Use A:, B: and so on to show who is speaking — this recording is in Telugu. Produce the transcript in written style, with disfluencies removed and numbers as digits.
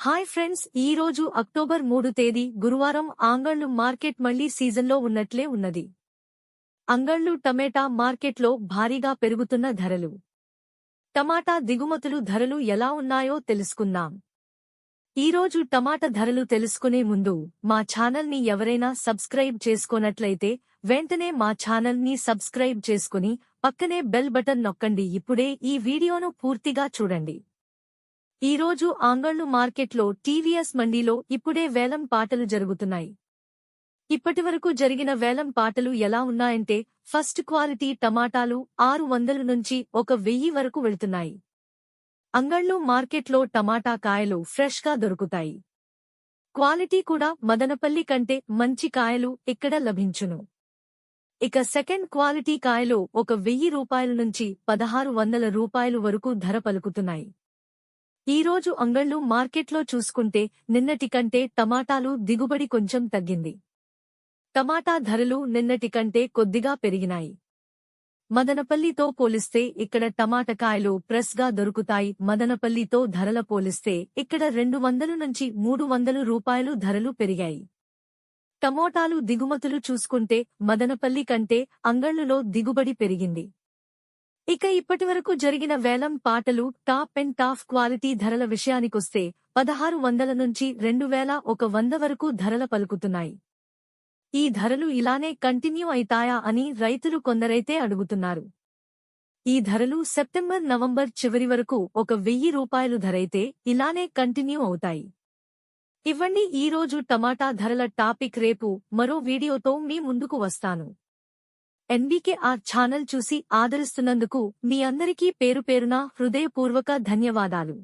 A: హాయ్ ఫ్రెండ్స్, ఈ రోజు అక్టోబర్ 3 తేదీ గురువారం. అంగళ్ళు మార్కెట్ మళ్లీ సీజన్లో ఉన్నట్లే ఉన్నది. అంగళ్ళు టమేటా మార్కెట్లో భారీగా పెరుగుతున్న ధరలు. టమాటా దిగుమతులు ధరలు ఎలా ఉన్నాయో తెలుసుకుందాం. ఈరోజు టమాటా ధరలు తెలుసుకునే ముందు మా ఛానల్ని ఎవరైనా సబ్స్క్రైబ్ చేసుకోనట్లయితే వెంటనే మా ఛానల్ని సబ్స్క్రైబ్ చేసుకుని పక్కనే బెల్ బటన్ నొక్కండి. ఇప్పుడే ఈ వీడియోను పూర్తిగా చూడండి. ఈరోజు అంగళ్ళు మార్కెట్లో టీవీఎస్ మండీలో ఇప్పుడే వేలం పాటలు జరుగుతున్నాయి. ఇప్పటివరకు జరిగిన వేలం పాటలు ఎలా ఉన్నాయంటే, ఫస్ట్ క్వాలిటీ టమాటాలు 600 నుంచి 1000 వరకు వెళ్తున్నాయి. అంగళ్ళు మార్కెట్లో టమాటా కాయలు ఫ్రెష్గా దొరుకుతాయి. క్వాలిటీ కూడా మదనపల్లి కంటే మంచి కాయలు ఇక్కడ లభించును. ఇక సెకండ్ క్వాలిటీ కాయలు 1000 రూపాయల నుంచి 1600 రూపాయలు వరకు ధర పలుకుతున్నాయి. ఈరోజు అంగళ్ళు మార్కెట్లో చూసుకుంటే నిన్నటి కంటే టమాటాలు దిగుబడి కొంచెం తగ్గింది. టమాటా ధరలు నిన్నటి కంటే కొద్దిగా పెరిగినాయి. మదనపల్లితో పోలిస్తే ఇక్కడ టమాటకాయలు ఫ్రెష్గా దొరుకుతాయి. మదనపల్లితో ధరల పోలిస్తే ఇక్కడ 200 నుంచి 300 రూపాయలు ధరలు పెరిగాయి. టమోటాలు దిగుమతులు చూసుకుంటే మదనపల్లి కంటే అంగళ్ళులో దిగుబడి పెరిగింది. ఇక ఇప్పటివరకు జరిగిన వేలం పాటలు టాప్ అండ్ టాప్ క్వాలిటీ ధరల విషయానికొస్తే 1600 నుంచి 2100 వరకు ధరల పలుకుతున్నాయి. ఈ ధరలు ఇలానే కంటిన్యూ అయితాయా అని రైతులు కొందరైతే అడుగుతున్నారు. ఈ ధరలు సెప్టెంబర్ నవంబర్ చివరి వరకు 1000 రూపాయలు ధరైతే ఇలానే కంటిన్యూ అవుతాయి. ఇవ్వండి ఈరోజు టమాటా ధరల టాపిక్. రేపు మరో వీడియోతో మీ ముందుకు వస్తాను. ఎన్బీకేఆర్ ఛానల్ చూసి ఆదరిస్తున్నందుకు మీ అందరికీ పేరుపేరున హృదయపూర్వక ధన్యవాదాలు.